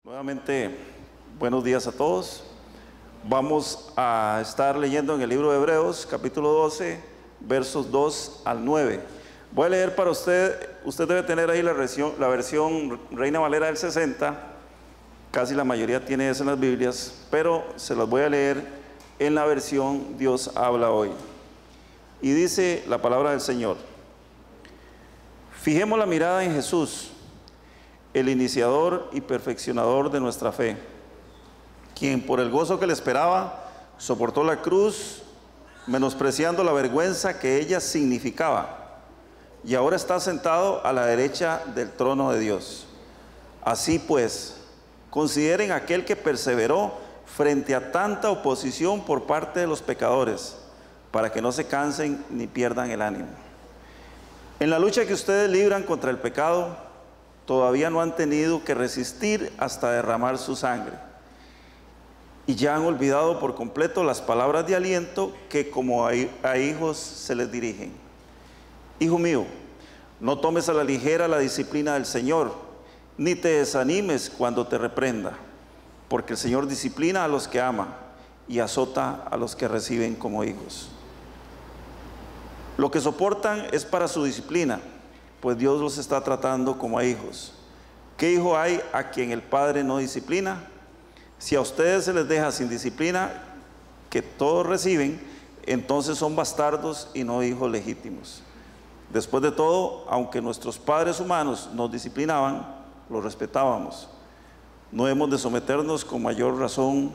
Nuevamente, buenos días a todos. Vamos a estar leyendo en el libro de Hebreos, capítulo 12, versos 2 al 9. Voy a leer para usted. Usted debe tener ahí la versión Reina Valera del 60. Casi la mayoría tiene eso en las Biblias, pero se las voy a leer en la versión Dios habla hoy. Y dice la palabra del Señor: fijemos la mirada en Jesús, el iniciador y perfeccionador de nuestra fe, quien por el gozo que le esperaba soportó la cruz, menospreciando la vergüenza que ella significaba, y ahora está sentado a la derecha del trono de Dios. Así pues, consideren aquel que perseveró frente a tanta oposición por parte de los pecadores, para que no se cansen ni pierdan el ánimo. En la lucha que ustedes libran contra el pecado, todavía no han tenido que resistir hasta derramar su sangre, y ya han olvidado por completo las palabras de aliento que como a hijos se les dirigen. Hijo mío, no tomes a la ligera la disciplina del Señor, ni te desanimes cuando te reprenda, porque el Señor disciplina a los que ama y azota a los que reciben como hijos. Lo que soportan es para su disciplina, pues Dios los está tratando como a hijos. ¿Qué hijo hay a quien el Padre no disciplina? Si a ustedes se les deja sin disciplina, que todos reciben, entonces son bastardos y no hijos legítimos. Después de todo, aunque nuestros padres humanos nos disciplinaban, los respetábamos. No hemos de someternos con mayor razón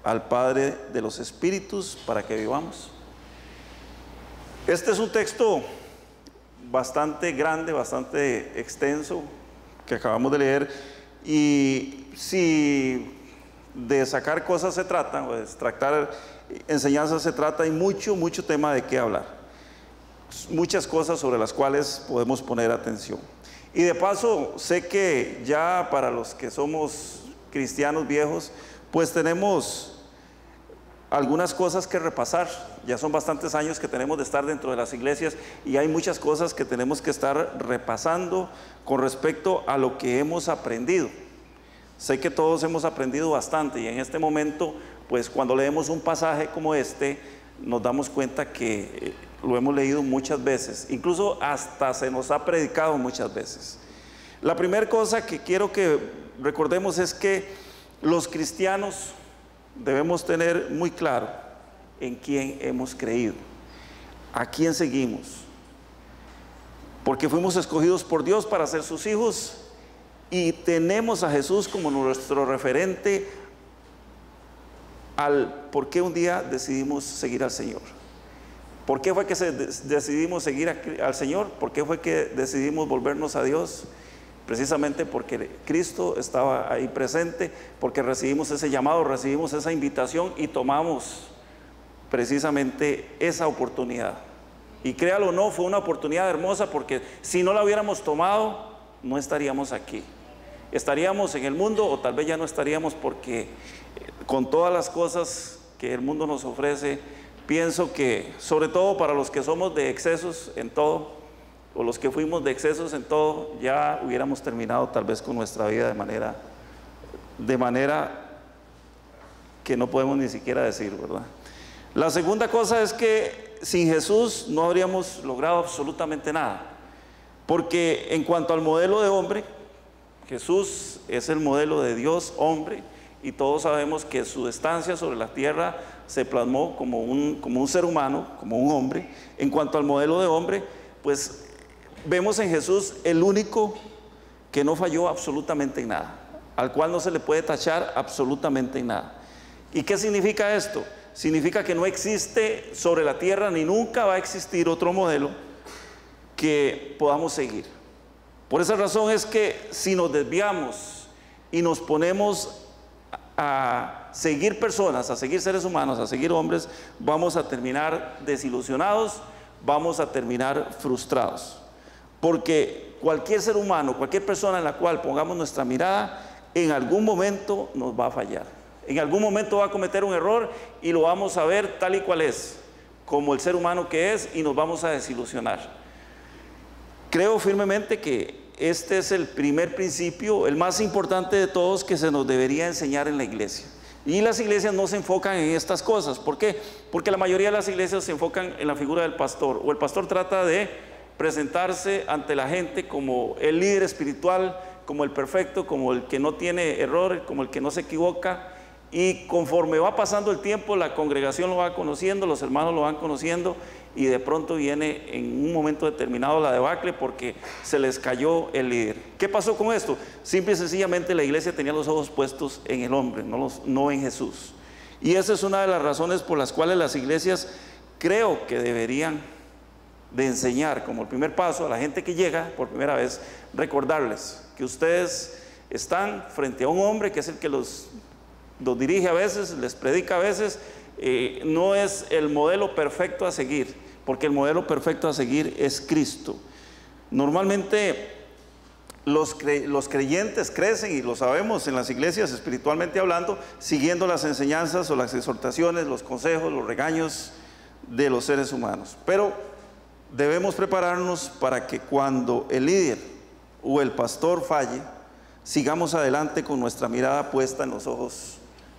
al Padre de los espíritus para que vivamos. Este es un texto bastante grande, bastante extenso, que acabamos de leer, y si de sacar cosas se trata, o de extractar enseñanzas se trata, hay mucho tema de qué hablar, muchas cosas sobre las cuales podemos poner atención. Y de paso, sé que ya para los que somos cristianos viejos, pues tenemos algunas cosas que repasar. Ya son bastantes años que tenemos de estar dentro de las iglesias y hay muchas cosas que tenemos que estar repasando con respecto a lo que hemos aprendido. Sé que todos hemos aprendido bastante, y en este momento, pues cuando leemos un pasaje como este, nos damos cuenta que lo hemos leído muchas veces, incluso hasta se nos ha predicado muchas veces. La primera cosa que quiero que recordemos es que los cristianos debemos tener muy claro en quién hemos creído, a quién seguimos, porque fuimos escogidos por Dios para ser sus hijos y tenemos a Jesús como nuestro referente por qué un día decidimos seguir al Señor. ¿Por qué fue que decidimos seguir al Señor? ¿Por qué fue que decidimos volvernos a Dios? Precisamente porque Cristo estaba ahí presente, porque recibimos ese llamado, recibimos esa invitación y tomamos precisamente esa oportunidad. Y créalo o no, fue una oportunidad hermosa, porque si no la hubiéramos tomado, no estaríamos aquí. Estaríamos en el mundo, o tal vez ya no estaríamos, porque con todas las cosas que el mundo nos ofrece, pienso que, sobre todo para los que somos de excesos en todo, o los que fuimos de excesos en todo, ya hubiéramos terminado tal vez con nuestra vida de manera que no podemos ni siquiera decir, ¿verdad? La segunda cosa es que sin Jesús no habríamos logrado absolutamente nada, porque en cuanto al modelo de hombre, Jesús es el modelo de Dios hombre, y todos sabemos que su estancia sobre la tierra se plasmó como un ser humano, como un hombre. En cuanto al modelo de hombre, pues vemos en Jesús el único que no falló absolutamente en nada, al cual no se le puede tachar absolutamente en nada. ¿Y qué significa esto? Significa que no existe sobre la tierra, ni nunca va a existir otro modelo que podamos seguir. Por esa razón es que si nos desviamos y nos ponemos a seguir personas, a seguir seres humanos, a seguir hombres, vamos a terminar desilusionados, vamos a terminar frustrados. Porque cualquier ser humano, cualquier persona en la cual pongamos nuestra mirada, en algún momento nos va a fallar. En algún momento va a cometer un error y lo vamos a ver tal y cual es, como el ser humano que es, y nos vamos a desilusionar. Creo firmemente que este es el primer principio, el más importante de todos, que se nos debería enseñar en la iglesia. Y las iglesias no se enfocan en estas cosas. ¿Por qué? Porque la mayoría de las iglesias se enfocan en la figura del pastor, o el pastor trata de presentarse ante la gente como el líder espiritual, como el perfecto, como el que no tiene error, como el que no se equivoca. Y conforme va pasando el tiempo, la congregación lo va conociendo, los hermanos lo van conociendo, y de pronto viene en un momento determinado la debacle porque se les cayó el líder. ¿Qué pasó con esto? Simple y sencillamente la iglesia tenía los ojos puestos en el hombre, no en Jesús. Y esa es una de las razones por las cuales las iglesias creo que deberían de enseñar como el primer paso a la gente que llega por primera vez, recordarles que ustedes están frente a un hombre que es el que los dirige a veces, les predica a veces. No es el modelo perfecto a seguir, porque el modelo perfecto a seguir es Cristo. Normalmente los creyentes crecen, y lo sabemos en las iglesias espiritualmente hablando, siguiendo las enseñanzas o las exhortaciones, los consejos, los regaños de los seres humanos. Pero debemos prepararnos para que cuando el líder o el pastor falle, sigamos adelante con nuestra mirada puesta en los ojos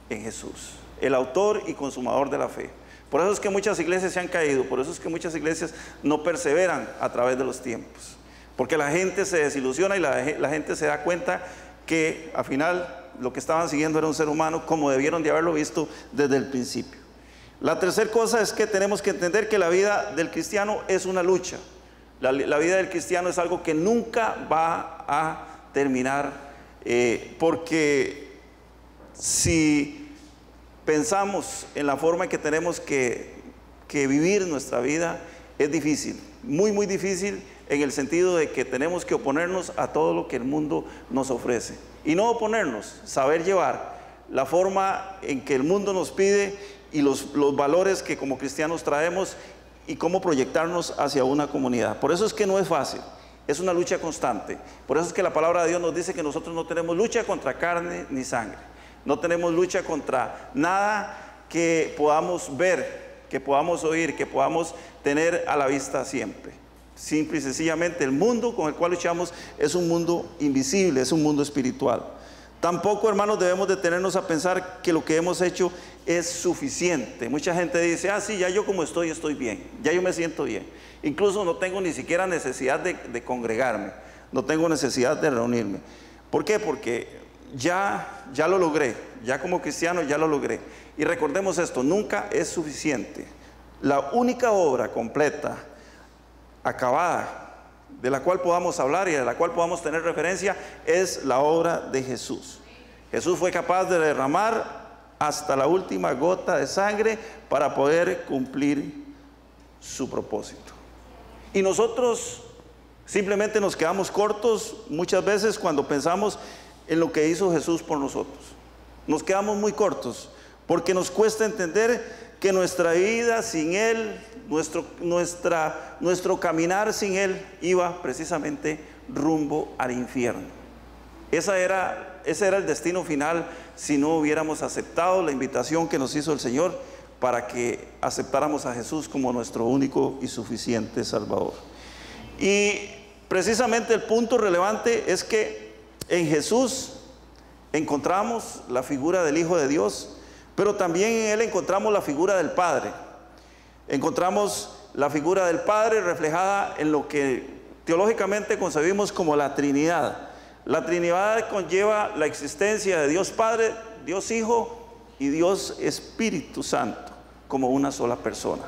en Jesús, el autor y consumador de la fe. Por eso es que muchas iglesias se han caído, por eso es que muchas iglesias no perseveran a través de los tiempos, porque la gente se desilusiona y la gente se da cuenta que al final lo que estaban siguiendo era un ser humano como debieron de haberlo visto desde el principio. La tercera cosa es que tenemos que entender que la vida del cristiano es una lucha. La vida del cristiano es algo que nunca va a terminar, porque si pensamos en la forma en que tenemos que vivir nuestra vida, es difícil, muy muy difícil, en el sentido de que tenemos que oponernos a todo lo que el mundo nos ofrece. Y no oponernos, saber llevar la forma en que el mundo nos pide y los valores que como cristianos traemos, y cómo proyectarnos hacia una comunidad. Por eso es que no es fácil, es una lucha constante. Por eso es que la palabra de Dios nos dice que nosotros no tenemos lucha contra carne ni sangre. No tenemos lucha contra nada que podamos ver, que podamos oír, que podamos tener a la vista siempre. Simple y sencillamente el mundo con el cual luchamos es un mundo invisible, es un mundo espiritual. Tampoco, hermanos, debemos detenernos a pensar que lo que hemos hecho es suficiente. Mucha gente dice, sí, ya yo como estoy bien, ya yo me siento bien. Incluso no tengo ni siquiera necesidad de congregarme, no tengo necesidad de reunirme. ¿Por qué? Porque ya lo logré, ya como cristiano ya lo logré. Y recordemos esto, nunca es suficiente. La única obra completa, acabada, de la cual podamos hablar y de la cual podamos tener referencia, es la obra de Jesús. Jesús fue capaz de derramar hasta la última gota de sangre para poder cumplir su propósito. Y nosotros simplemente nos quedamos cortos muchas veces cuando pensamos en lo que hizo Jesús por nosotros. Nos quedamos muy cortos porque nos cuesta entender que nuestra vida sin Él, nuestro caminar sin Él, iba precisamente rumbo al infierno. Ese era el destino final si no hubiéramos aceptado la invitación que nos hizo el Señor para que aceptáramos a Jesús como nuestro único y suficiente Salvador. Y precisamente el punto relevante es que en Jesús encontramos la figura del Hijo de Dios, pero también en Él encontramos la figura del Padre. Encontramos la figura del Padre reflejada en lo que teológicamente concebimos como la Trinidad. La Trinidad conlleva la existencia de Dios Padre, Dios Hijo y Dios Espíritu Santo como una sola persona.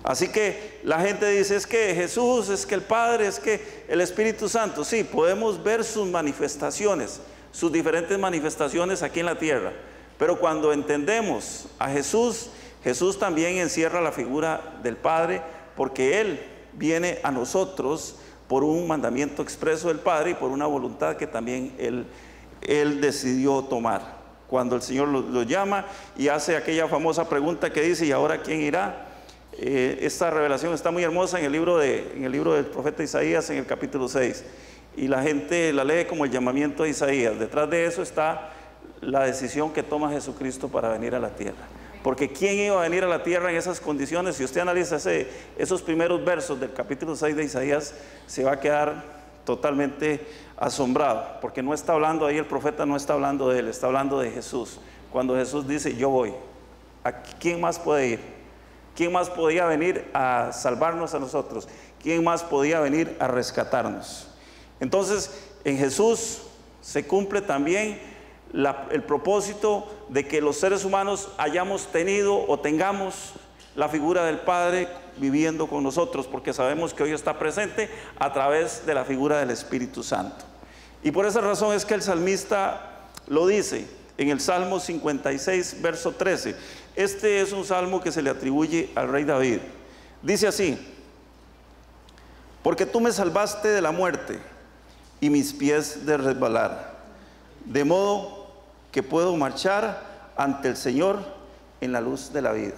Así que la gente dice, es que Jesús, es que el Padre, es que el Espíritu Santo. Sí, podemos ver sus manifestaciones, sus diferentes manifestaciones aquí en la tierra. Pero cuando entendemos a Jesús, Jesús también encierra la figura del Padre, porque Él viene a nosotros por un mandamiento expreso del Padre y por una voluntad que también Él decidió tomar. Cuando el Señor lo llama y hace aquella famosa pregunta que dice, ¿y ahora quién irá? Esta revelación está muy hermosa en el libro del profeta Isaías, en el capítulo 6. Y la gente la lee como el llamamiento de Isaías. Detrás de eso está la decisión que toma Jesucristo para venir a la tierra. Porque ¿quién iba a venir a la tierra en esas condiciones? Si usted analiza esos primeros versos del capítulo 6 de Isaías, se va a quedar totalmente asombrado, porque no está hablando ahí, el profeta no está hablando de él, está hablando de Jesús. Cuando Jesús dice, yo voy, ¿a quién más puede ir? ¿Quién más podía venir a salvarnos a nosotros? ¿Quién más podía venir a rescatarnos? Entonces, en Jesús se cumple también el propósito de que los seres humanos hayamos tenido o tengamos la figura del Padre viviendo con nosotros, porque sabemos que hoy está presente a través de la figura del Espíritu Santo. Y por esa razón es que el salmista lo dice en el Salmo 56, verso 13. Este es un salmo que se le atribuye al rey David. Dice así: porque tú me salvaste de la muerte y mis pies de resbalar, de modo que puedo marchar ante el Señor en la luz de la vida.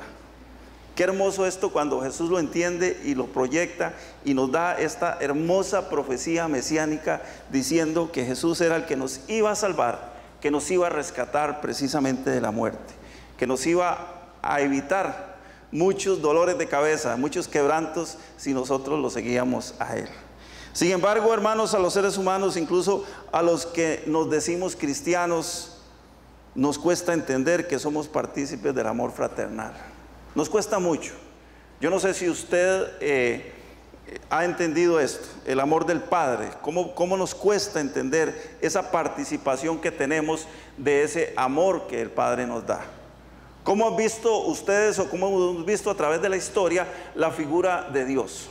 Qué hermoso esto cuando Jesús lo entiende y lo proyecta y nos da esta hermosa profecía mesiánica diciendo que Jesús era el que nos iba a salvar, que nos iba a rescatar precisamente de la muerte, que nos iba a evitar muchos dolores de cabeza, muchos quebrantos si nosotros lo seguíamos a Él. Sin embargo, hermanos, a los seres humanos, incluso a los que nos decimos cristianos, nos cuesta entender que somos partícipes del amor fraternal. Nos cuesta mucho. Yo no sé si usted ha entendido esto, el amor del Padre, cómo nos cuesta entender esa participación que tenemos de ese amor que el Padre nos da. ¿Cómo han visto ustedes o cómo hemos visto a través de la historia la figura de Dios?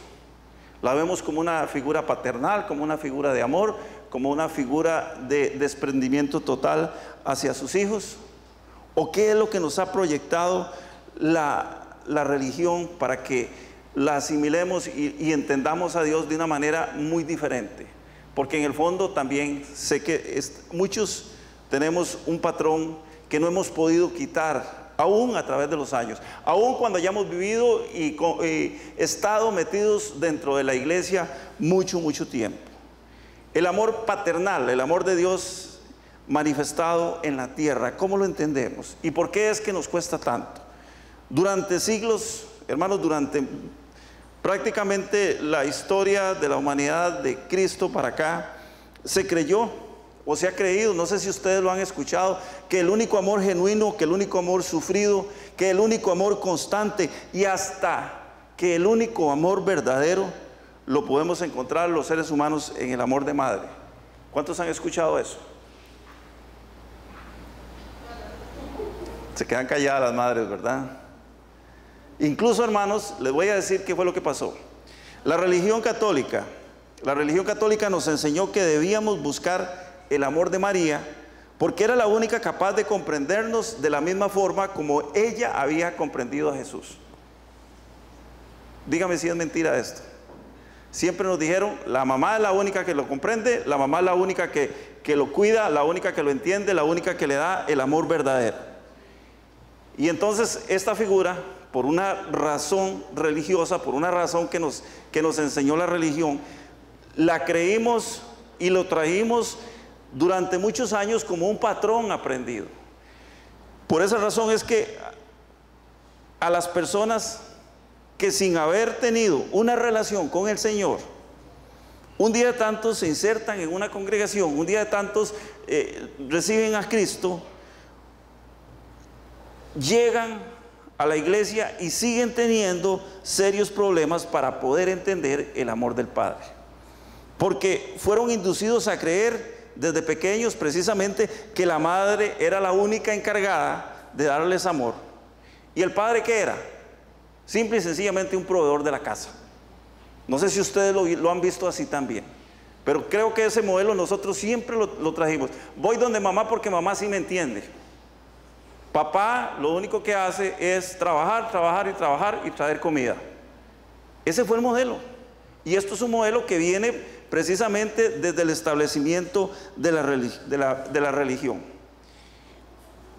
La vemos como una figura paternal, como una figura de amor, como una figura de desprendimiento total hacia sus hijos. ¿O qué es lo que nos ha proyectado la religión para que la asimilemos y entendamos a Dios de una manera muy diferente? Porque en el fondo también sé que muchos tenemos un patrón que no hemos podido quitar aún a través de los años, aún cuando hayamos vivido y estado metidos dentro de la iglesia mucho tiempo. El amor paternal, el amor de Dios manifestado en la tierra, ¿cómo lo entendemos? ¿Y por qué es que nos cuesta tanto? Durante siglos, hermanos, durante prácticamente la historia de la humanidad de Cristo para acá, se creyó o se ha creído, no sé si ustedes lo han escuchado, que el único amor genuino, que el único amor sufrido, que el único amor constante y hasta que el único amor verdadero lo podemos encontrar los seres humanos en el amor de madre. ¿Cuántos han escuchado eso? Se quedan calladas las madres, ¿verdad? Incluso, hermanos, les voy a decir qué fue lo que pasó. La religión católica nos enseñó que debíamos buscar el amor de María, porque era la única capaz de comprendernos de la misma forma como ella había comprendido a Jesús. Dígame si es mentira esto. Siempre nos dijeron, la mamá es la única que lo comprende, la mamá es la única que lo cuida, la única que lo entiende, la única que le da el amor verdadero. Y entonces esta figura, por una razón religiosa, por una razón que nos enseñó la religión, la creímos y lo trajimos durante muchos años como un patrón aprendido. Por esa razón es que a las personas que sin haber tenido una relación con el Señor, un día de tantos se insertan en una congregación, un día de tantos reciben a Cristo, llegan a la iglesia y siguen teniendo serios problemas para poder entender el amor del Padre, porque fueron inducidos a creer desde pequeños precisamente que la madre era la única encargada de darles amor. ¿Y el padre qué era? Simple y sencillamente un proveedor de la casa. No sé si ustedes lo han visto así también, pero creo que ese modelo nosotros siempre lo trajimos. Voy donde mamá porque mamá sí me entiende. Papá lo único que hace es trabajar y traer comida. Ese fue el modelo. Y esto es un modelo que viene precisamente desde el establecimiento de la religión.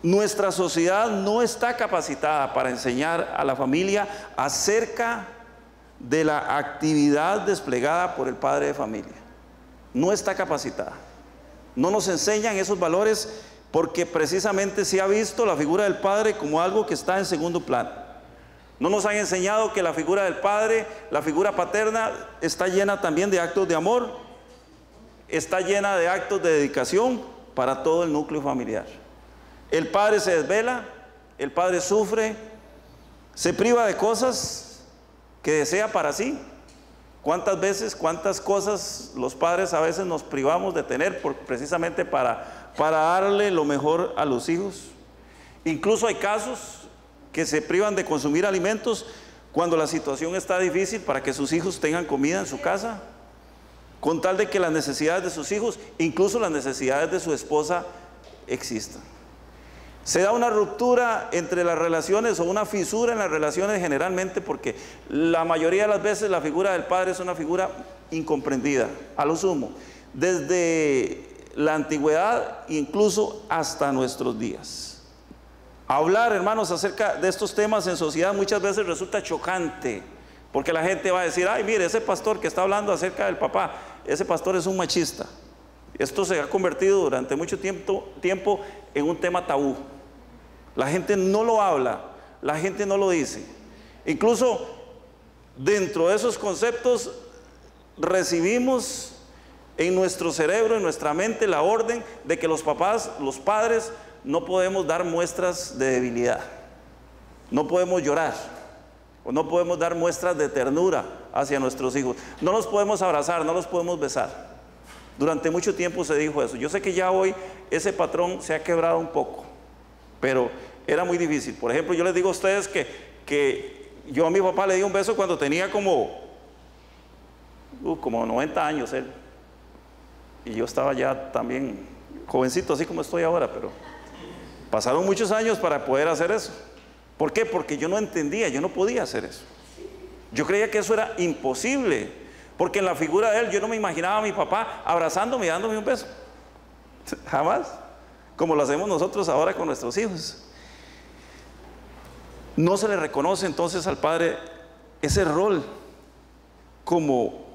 Nuestra sociedad no está capacitada para enseñar a la familia acerca de la actividad desplegada por el padre de familia. No está capacitada. No nos enseñan esos valores porque precisamente se ha visto la figura del padre como algo que está en segundo plano. No nos han enseñado que la figura del padre, la figura paterna, está llena también de actos de amor está llena de actos de dedicación para todo el núcleo familiar. El padre se desvela, el padre sufre, se priva de cosas que desea para sí. ¿Cuántas veces, cuántas cosas los padres a veces nos privamos de tener precisamente para darle lo mejor a los hijos? Incluso hay casos que se privan de consumir alimentos cuando la situación está difícil para que sus hijos tengan comida en su casa, con tal de que las necesidades de sus hijos, incluso las necesidades de su esposa, existan. Se da una ruptura entre las relaciones o una fisura en las relaciones generalmente porque la mayoría de las veces la figura del padre es una figura incomprendida, a lo sumo, desde la antigüedad incluso hasta nuestros días. Hablar, hermanos, acerca de estos temas en sociedad muchas veces resulta chocante, porque la gente va a decir, ay, mire, ese pastor que está hablando acerca del papá, ese pastor es un machista. Esto se ha convertido durante mucho tiempo en un tema tabú. La gente no lo habla, la gente no lo dice. Incluso dentro de esos conceptos recibimos en nuestro cerebro, en nuestra mente, la orden de que los papás, los padres, no podemos dar muestras de debilidad, no podemos llorar, o no podemos dar muestras de ternura hacia nuestros hijos, no los podemos abrazar, no los podemos besar. Durante mucho tiempo se dijo eso. Yo sé que ya hoy ese patrón se ha quebrado un poco, pero era muy difícil. Por ejemplo, yo les digo a ustedes que yo a mi papá le di un beso cuando tenía como 90 años él, y yo estaba ya también jovencito, así como estoy ahora, pero pasaron muchos años para poder hacer eso. ¿Por qué? Porque yo no entendía, yo no podía hacer eso. Yo creía que eso era imposible, porque en la figura de él yo no me imaginaba a mi papá abrazándome y dándome un beso. Jamás, como lo hacemos nosotros ahora con nuestros hijos. No se le reconoce entonces al padre ese rol como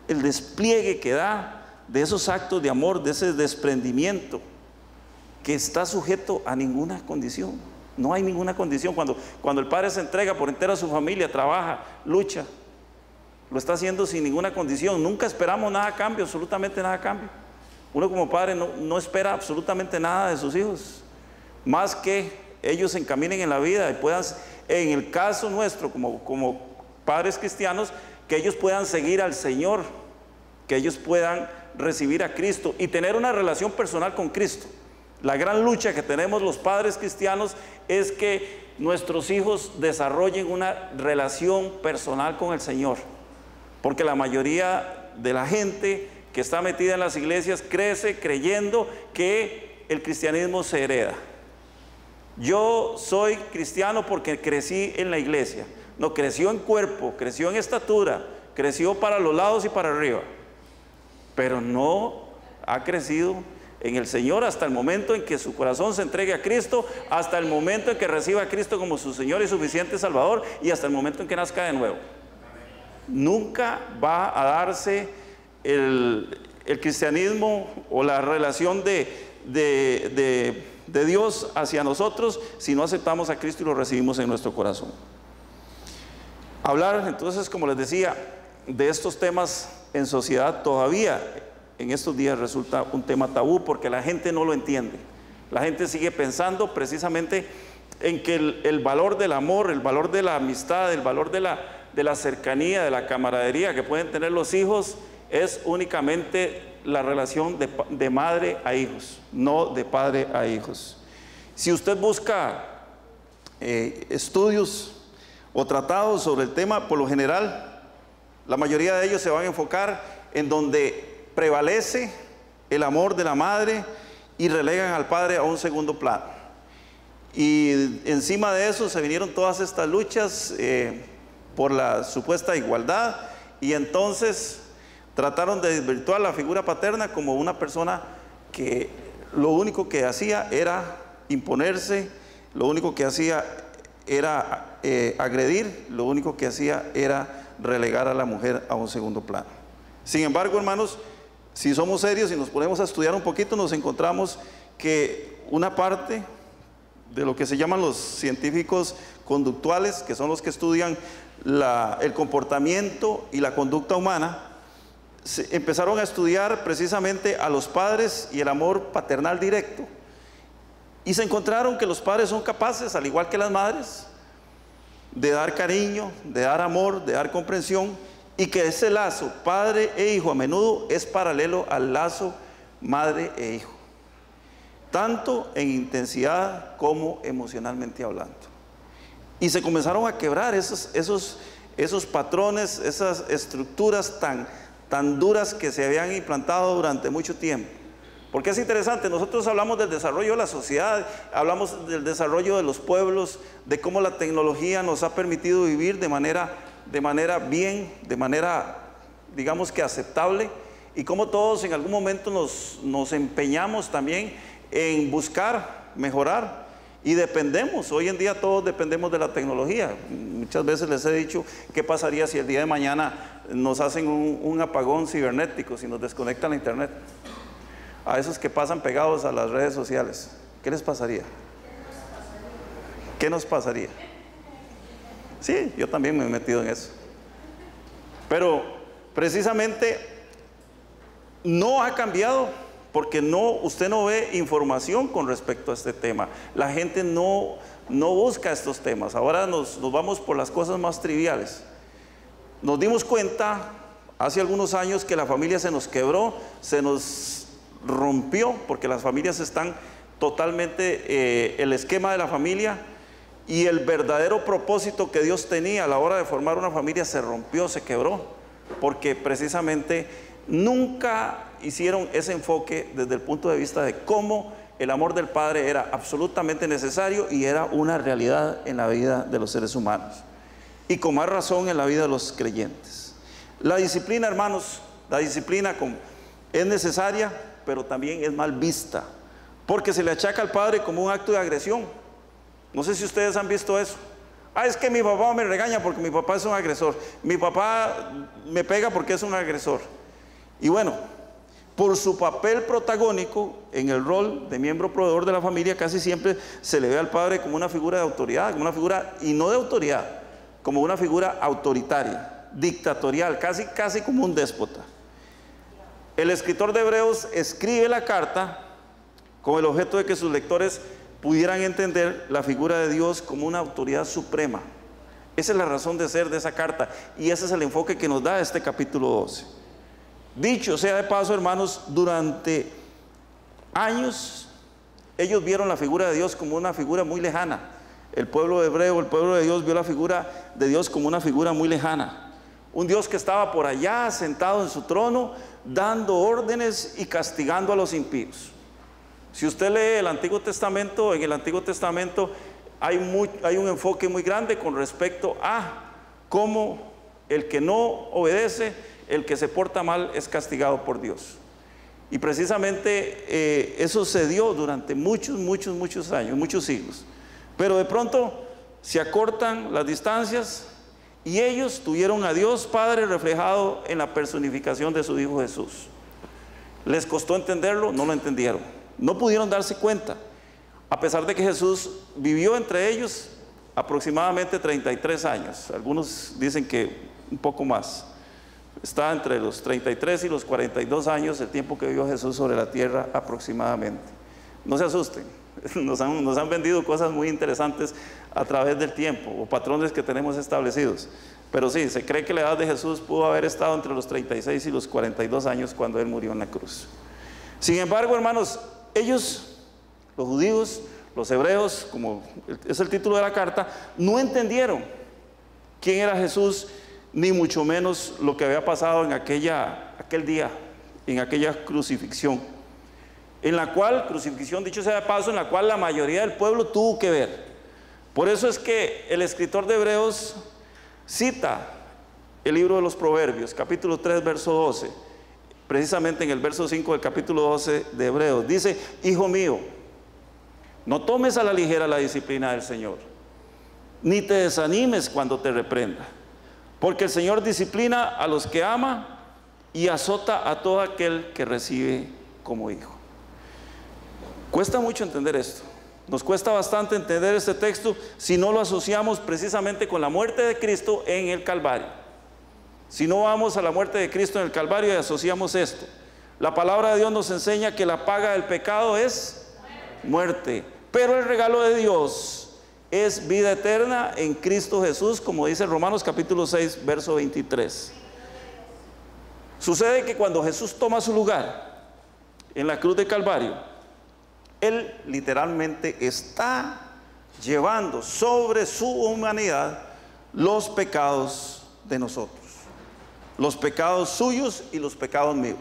el despliegue que da de esos actos de amor, de ese desprendimiento que está sujeto a ninguna condición. No hay ninguna condición. Cuando el padre se entrega por entero a su familia, trabaja, lucha, lo está haciendo sin ninguna condición. Nunca esperamos nada a cambio, absolutamente nada a cambio. Uno como padre no espera absolutamente nada de sus hijos, más que ellos se encaminen en la vida y puedan, en el caso nuestro como padres cristianos, que ellos puedan seguir al Señor, que ellos puedan recibir a Cristo y tener una relación personal con Cristo. La gran lucha que tenemos los padres cristianos es que nuestros hijos desarrollen una relación personal con el Señor, porque la mayoría de la gente que está metida en las iglesias crece creyendo que el cristianismo se hereda. Yo soy cristiano porque crecí en la iglesia. No, creció en cuerpo, creció en estatura, creció para los lados y para arriba, pero no ha crecido en el Señor hasta el momento en que su corazón se entregue a Cristo, hasta el momento en que reciba a Cristo como su Señor y suficiente Salvador, y hasta el momento en que nazca de nuevo. Nunca va a darse el cristianismo o la relación de Dios hacia nosotros si no aceptamos a Cristo y lo recibimos en nuestro corazón. Hablar entonces, como les decía, de estos temas en sociedad todavía en estos días resulta un tema tabú porque la gente no lo entiende. La gente sigue pensando precisamente en que el valor del amor, el valor de la amistad, el valor de la cercanía, de la camaradería que pueden tener los hijos es únicamente la relación de madre a hijos, no de padre a hijos. Si usted busca estudios o tratados sobre el tema, por lo general, la mayoría de ellos se van a enfocar en donde prevalece el amor de la madre y relegan al padre a un segundo plano. Y encima de eso se vinieron todas estas luchas por la supuesta igualdad, y entonces trataron de desvirtuar la figura paterna como una persona que lo único que hacía era imponerse, lo único que hacía era agredir, lo único que hacía era relegar a la mujer a un segundo plano. Sin embargo, hermanos, si somos serios y nos ponemos a estudiar un poquito, nos encontramos que una parte de lo que se llaman los científicos conductuales, que son los que estudian el comportamiento y la conducta humana, empezaron a estudiar precisamente a los padres y el amor paternal directo. Y se encontraron que los padres son capaces, al igual que las madres, de dar cariño, de dar amor, de dar comprensión, y que ese lazo padre e hijo a menudo es paralelo al lazo madre e hijo, tanto en intensidad como emocionalmente hablando. Y se comenzaron a quebrar esos patrones, esas estructuras tan duras que se habían implantado durante mucho tiempo. Porque es interesante, nosotros hablamos del desarrollo de la sociedad, hablamos del desarrollo de los pueblos, de cómo la tecnología nos ha permitido vivir de manera bien, de manera, digamos que aceptable, y cómo todos en algún momento nos empeñamos también en buscar mejorar, y dependemos, hoy en día todos dependemos de la tecnología. Muchas veces les he dicho, ¿qué pasaría si el día de mañana nos hacen un apagón cibernético, si nos desconectan la internet? A esos que pasan pegados a las redes sociales, ¿qué les pasaría? ¿Qué nos pasaría? Sí, yo también me he metido en eso. Pero precisamente no ha cambiado porque usted no ve información con respecto a este tema. La gente no busca estos temas. Ahora nos vamos por las cosas más triviales. Nos dimos cuenta hace algunos años que la familia se nos quebró, se nos rompió, porque las familias están totalmente, el esquema de la familia y el verdadero propósito que Dios tenía a la hora de formar una familia se rompió, se quebró, porque precisamente nunca hicieron ese enfoque desde el punto de vista de cómo el amor del Padre era absolutamente necesario y era una realidad en la vida de los seres humanos, y con más razón en la vida de los creyentes. La disciplina, hermanos, la disciplina es necesaria, pero también es mal vista, porque se le achaca al padre como un acto de agresión. No sé si ustedes han visto eso. Es que mi papá me regaña porque mi papá es un agresor, mi papá me pega porque es un agresor. Y bueno, por su papel protagónico en el rol de miembro proveedor de la familia, casi siempre se le ve al padre como una figura de autoridad, como una figura, y no de autoridad, como una figura autoritaria, dictatorial, casi como un déspota. El escritor de Hebreos escribe la carta con el objeto de que sus lectores pudieran entender la figura de Dios como una autoridad suprema. Esa es la razón de ser de esa carta, y ese es el enfoque que nos da este capítulo 12. Dicho sea de paso, hermanos, durante años ellos vieron la figura de Dios como una figura muy lejana. El pueblo hebreo, el pueblo de Dios, vio la figura de Dios como una figura muy lejana. Un Dios que estaba por allá sentado en su trono, dando órdenes y castigando a los impíos. Si usted lee el Antiguo Testamento, en el Antiguo Testamento hay un enfoque muy grande con respecto a cómo el que no obedece, el que se porta mal, es castigado por Dios. Y precisamente eso se dio durante muchos años, muchos siglos. Pero de pronto se acortan las distancias, y ellos tuvieron a Dios Padre reflejado en la personificación de su Hijo Jesús. ¿Les costó entenderlo? No lo entendieron. No pudieron darse cuenta, a pesar de que Jesús vivió entre ellos aproximadamente 33 años. Algunos dicen que un poco más. Está entre los 33 y los 42 años el tiempo que vivió Jesús sobre la tierra aproximadamente. No se asusten, nos han vendido cosas muy interesantes a través del tiempo, o patrones que tenemos establecidos. Pero sí, se cree que la edad de Jesús pudo haber estado entre los 36 y los 42 años cuando Él murió en la cruz. Sin embargo, hermanos, ellos, los judíos, los hebreos, como es el título de la carta, no entendieron quién era Jesús, ni mucho menos lo que había pasado en aquel día, en aquella crucifixión, en la cual, crucifixión, dicho sea de paso, en la cual la mayoría del pueblo tuvo que ver. Por eso es que el escritor de Hebreos cita el libro de los Proverbios, capítulo 3, verso 12, precisamente en el verso 5 del capítulo 12 de Hebreos. Dice: hijo mío, no tomes a la ligera la disciplina del Señor, ni te desanimes cuando te reprenda, porque el Señor disciplina a los que ama y azota a todo aquel que recibe como hijo. Cuesta mucho entender esto. Nos cuesta bastante entender este texto si no lo asociamos precisamente con la muerte de Cristo en el Calvario. si no vamos a la muerte de Cristo en el Calvario y asociamos esto. La palabra de Dios nos enseña que la paga del pecado es muerte, pero el regalo de Dios es vida eterna en Cristo Jesús, como dice Romanos capítulo 6, verso 23. Sucede que cuando Jesús toma su lugar en la cruz del Calvario, Él literalmente está llevando sobre su humanidad los pecados de nosotros, los pecados suyos y los pecados míos,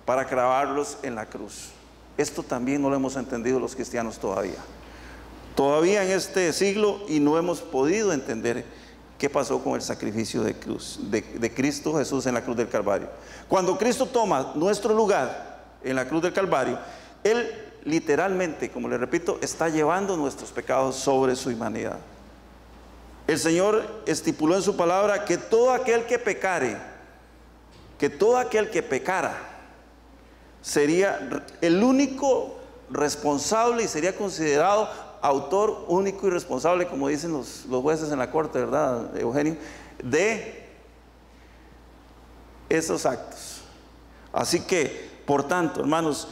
para clavarlos en la cruz. Esto también no lo hemos entendido los cristianos todavía en este siglo, y no hemos podido entender qué pasó con el sacrificio de Cristo Jesús en la cruz del Calvario. Cuando Cristo toma nuestro lugar en la cruz del Calvario, Él literalmente, como le repito, está llevando nuestros pecados sobre su humanidad. El Señor estipuló en su palabra que todo aquel que pecare, sería el único responsable y sería considerado autor único y responsable, como dicen los jueces en la corte, ¿verdad, Eugenio?, de esos actos. Así que, por tanto, hermanos,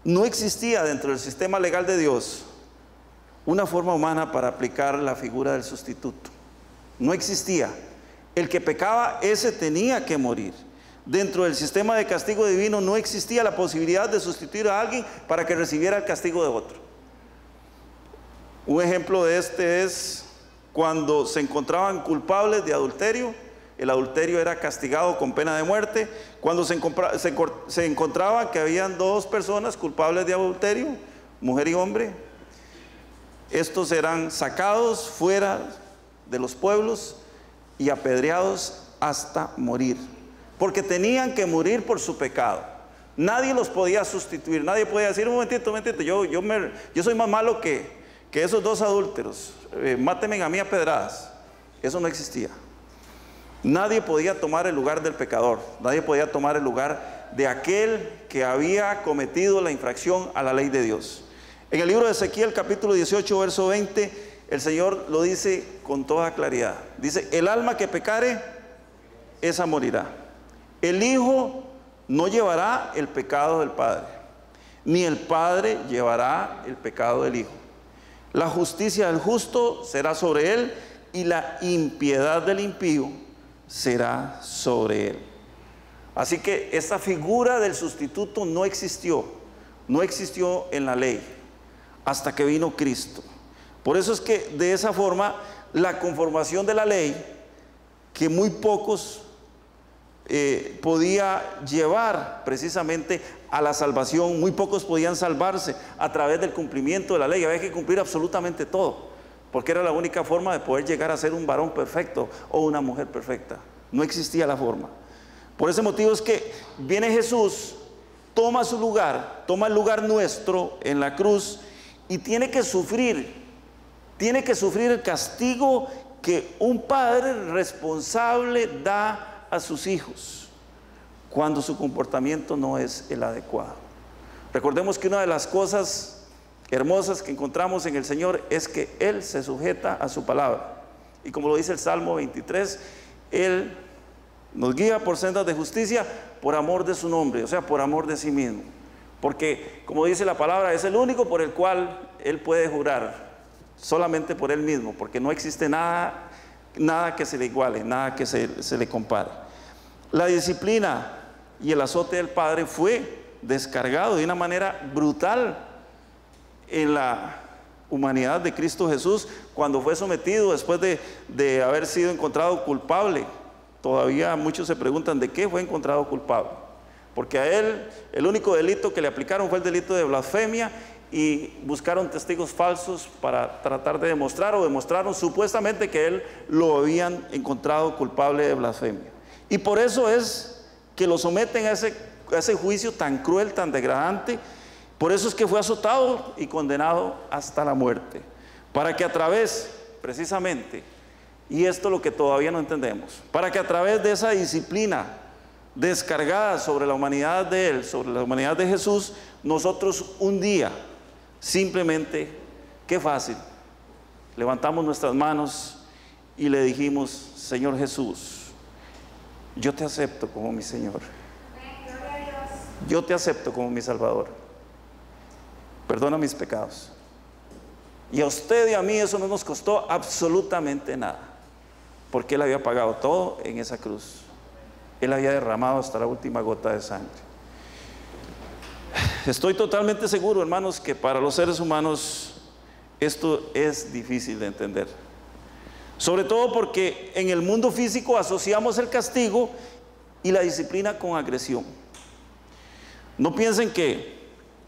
no existía dentro del sistema legal de Dios una forma humana para aplicar la figura del sustituto. No existía. El que pecaba, ese tenía que morir. Dentro del sistema de castigo divino no existía la posibilidad de sustituir a alguien para que recibiera el castigo de otro. Un ejemplo de este es cuando se encontraban culpables de adulterio. El adulterio era castigado con pena de muerte. Cuando se encontraba que habían dos personas culpables de adulterio, mujer y hombre, estos eran sacados fuera de los pueblos y apedreados hasta morir, porque tenían que morir por su pecado. Nadie los podía sustituir. Nadie podía decir: un momentito, yo soy más malo que esos dos adúlteros, mátenme a mí a pedradas. Eso no existía. Nadie podía tomar el lugar del pecador. Nadie podía tomar el lugar de aquel que había cometido la infracción a la ley de Dios. En el libro de Ezequiel capítulo 18 verso 20, el Señor lo dice con toda claridad. Dice: el alma que pecare, esa morirá. El hijo no llevará el pecado del padre, ni el padre llevará el pecado del hijo. La justicia del justo será sobre él, y la impiedad del impío será sobre él. Así que esta figura del sustituto no existió en la ley hasta que vino Cristo. Por eso es que de esa forma la conformación de la ley, que muy pocos podía llevar precisamente a la salvación, muy pocos podían salvarse a través del cumplimiento de la ley. Había que cumplir absolutamente todo, porque era la única forma de poder llegar a ser un varón perfecto o una mujer perfecta. No existía la forma. Por ese motivo es que viene Jesús, toma su lugar, toma el lugar nuestro en la cruz, y tiene que sufrir el castigo que un padre responsable da a sus hijos cuando su comportamiento no es el adecuado. Recordemos que una de las cosas hermosas que encontramos en el Señor es que Él se sujeta a su palabra, y como lo dice el Salmo 23, Él nos guía por sendas de justicia por amor de su nombre, o sea, por amor de sí mismo, porque como dice la palabra, es el único por el cual Él puede jurar, solamente por Él mismo, porque no existe nada que se le iguale, nada que se le compare. La disciplina y el azote del Padre fue descargado de una manera brutal en la humanidad de Cristo Jesús cuando fue sometido después de haber sido encontrado culpable. Todavía muchos se preguntan de qué fue encontrado culpable, porque a él el único delito que le aplicaron fue el delito de blasfemia, y buscaron testigos falsos para tratar de demostrar, o demostraron supuestamente que él lo habían encontrado culpable de blasfemia, y por eso es que lo someten a ese juicio tan cruel, tan degradante. Por eso es que fue azotado y condenado hasta la muerte, para que a través, precisamente, y esto es lo que todavía no entendemos, para que a través de esa disciplina descargada sobre la humanidad de Él, sobre la humanidad de Jesús, nosotros un día simplemente, qué fácil, levantamos nuestras manos y le dijimos: Señor Jesús, yo te acepto como mi Señor. Yo te acepto como mi Salvador. Perdona mis pecados. Y a usted y a mí eso no nos costó absolutamente nada, porque Él había pagado todo en esa cruz. Él había derramado hasta la última gota de sangre. Estoy totalmente seguro, hermanos, que para los seres humanos esto es difícil de entender. Sobre todo porque en el mundo físico asociamos el castigo y la disciplina con agresión. No piensen que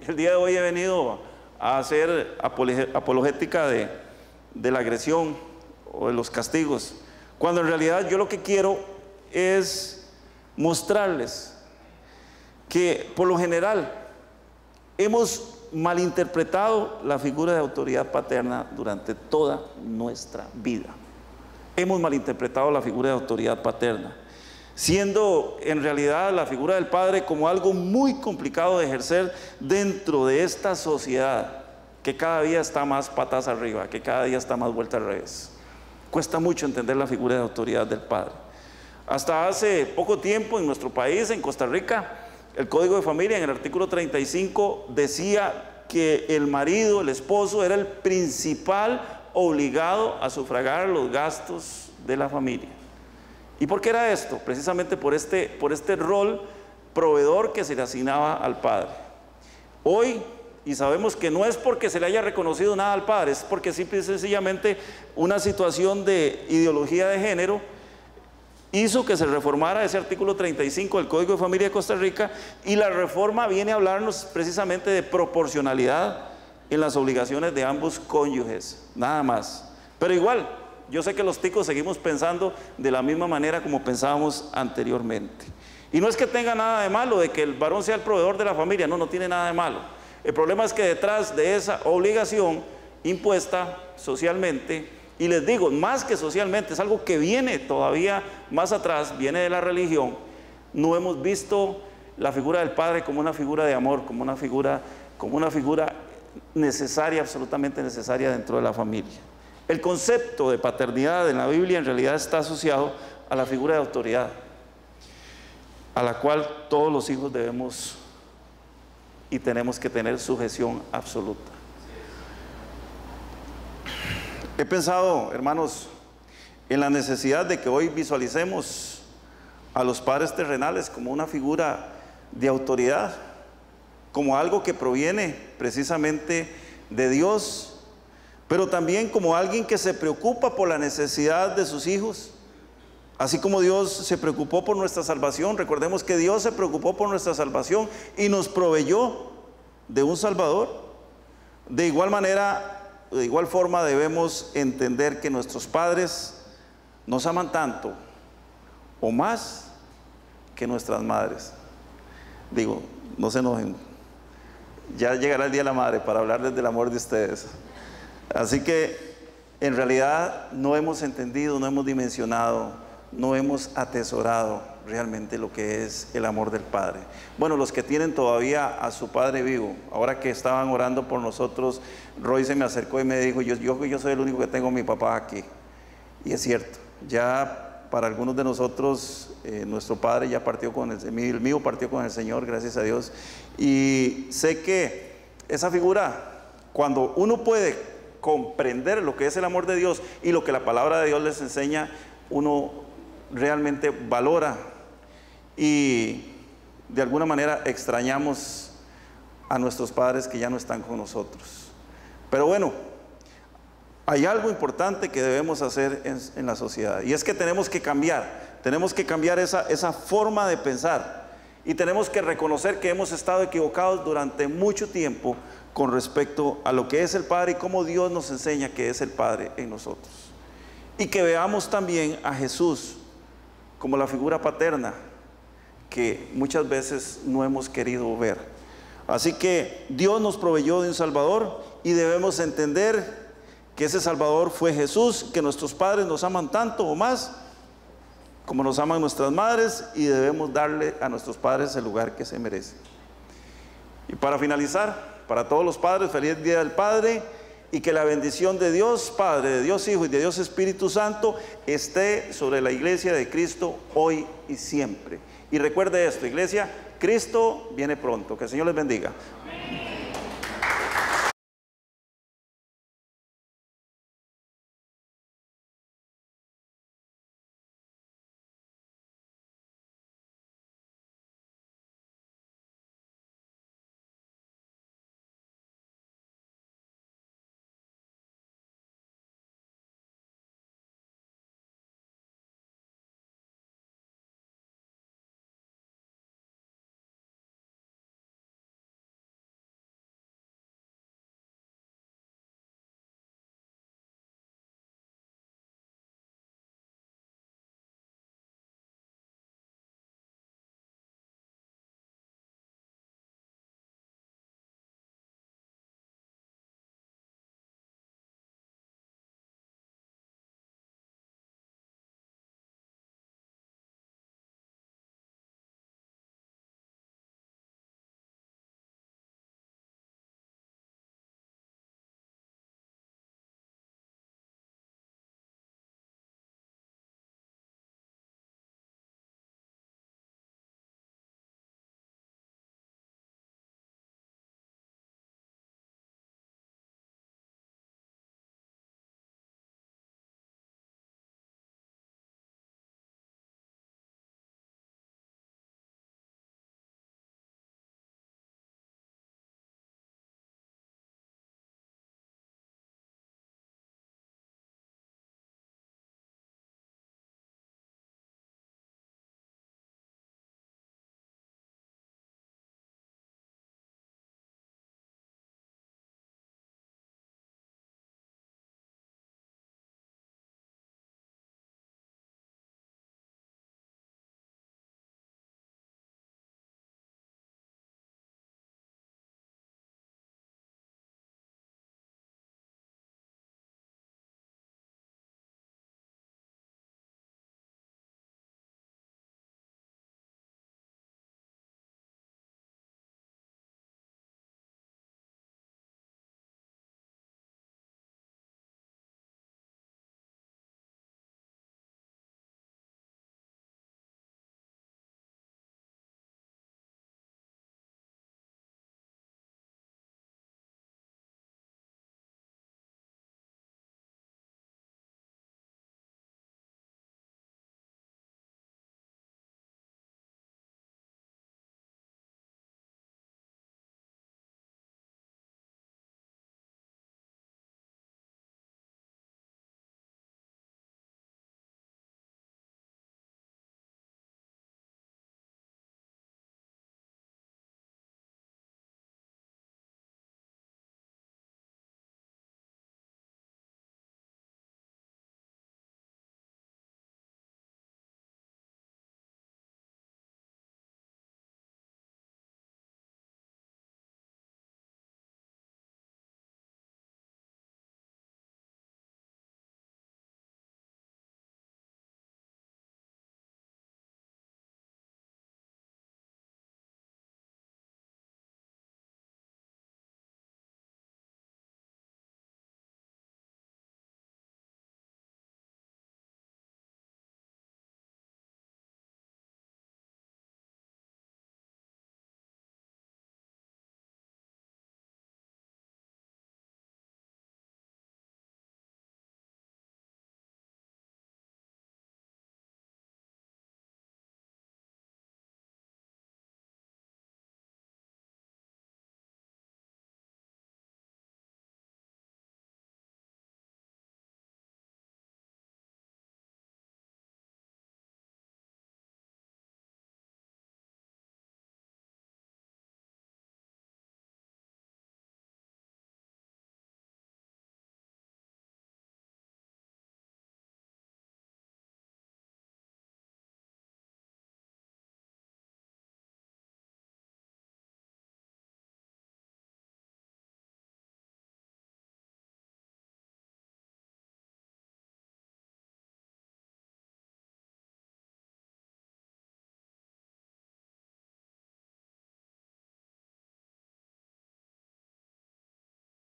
el día de hoy he venido a hacer apologética de la agresión o de los castigos, cuando en realidad yo lo que quiero es mostrarles que por lo general hemos malinterpretado la figura de autoridad paterna durante toda nuestra vida. Hemos malinterpretado la figura de autoridad paterna, siendo en realidad la figura del padre como algo muy complicado de ejercer dentro de esta sociedad que cada día está más patas arriba, que cada día está más vuelta al revés. Cuesta mucho entender la figura de autoridad del padre. Hasta hace poco tiempo en nuestro país, en Costa Rica, el Código de Familia en el artículo 35 decía que el marido, el esposo, era el principal obligado a sufragar los gastos de la familia. ¿Y por qué era esto? Precisamente por este rol proveedor que se le asignaba al padre. Hoy, y sabemos que no es porque se le haya reconocido nada al padre, es porque simple y sencillamente una situación de ideología de género hizo que se reformara ese artículo 35 del Código de Familia de Costa Rica, y la reforma viene a hablarnos precisamente de proporcionalidad en las obligaciones de ambos cónyuges, nada más. Pero igual, yo sé que los ticos seguimos pensando de la misma manera como pensábamos anteriormente. Y no es que tenga nada de malo de que el varón sea el proveedor de la familia, no tiene nada de malo. El problema es que detrás de esa obligación impuesta socialmente, y les digo, más que socialmente, es algo que viene todavía más atrás, viene de la religión, no hemos visto la figura del padre como una figura de amor, como una figura necesaria, absolutamente necesaria dentro de la familia. El concepto de paternidad en la Biblia en realidad está asociado a la figura de autoridad, a la cual todos los hijos debemos y tenemos que tener sujeción absoluta. He pensado, hermanos, en la necesidad de que hoy visualicemos a los padres terrenales como una figura de autoridad, como algo que proviene precisamente de Dios, pero también como alguien que se preocupa por la necesidad de sus hijos. Así como Dios se preocupó por nuestra salvación, recordemos que Dios se preocupó por nuestra salvación y nos proveyó de un Salvador. De igual manera, de igual forma debemos entender que nuestros padres nos aman tanto o más que nuestras madres. Digo, no se enojen, ya llegará el día de la madre para hablarles del amor de ustedes. Así que en realidad no hemos entendido, no hemos dimensionado, no hemos atesorado realmente lo que es el amor del Padre. Bueno, los que tienen todavía a su Padre vivo, ahora que estaban orando por nosotros, Roy se me acercó y me dijo, yo soy el único que tengo a mi papá aquí. Y es cierto, ya para algunos de nosotros, nuestro Padre ya partió con el mío partió con el Señor, gracias a Dios. Y sé que esa figura, cuando uno puede comprender lo que es el amor de Dios y lo que la palabra de Dios les enseña, uno realmente valora y de alguna manera extrañamos a nuestros padres que ya no están con nosotros. Pero bueno, hay algo importante que debemos hacer en la sociedad, y es que tenemos que cambiar esa forma de pensar, y tenemos que reconocer que hemos estado equivocados durante mucho tiempo con respecto a lo que es el Padre y cómo Dios nos enseña que es el Padre en nosotros, y que veamos también a Jesús como la figura paterna que muchas veces no hemos querido ver. Así que Dios nos proveyó de un Salvador y debemos entender que ese Salvador fue Jesús, que nuestros padres nos aman tanto o más como nos aman nuestras madres, y debemos darle a nuestros padres el lugar que se merecen. Y para finalizar, para todos los padres, feliz Día del Padre, y que la bendición de Dios Padre, de Dios Hijo y de Dios Espíritu Santo esté sobre la iglesia de Cristo hoy y siempre. Y recuerde esto, iglesia, Cristo viene pronto. Que el Señor les bendiga.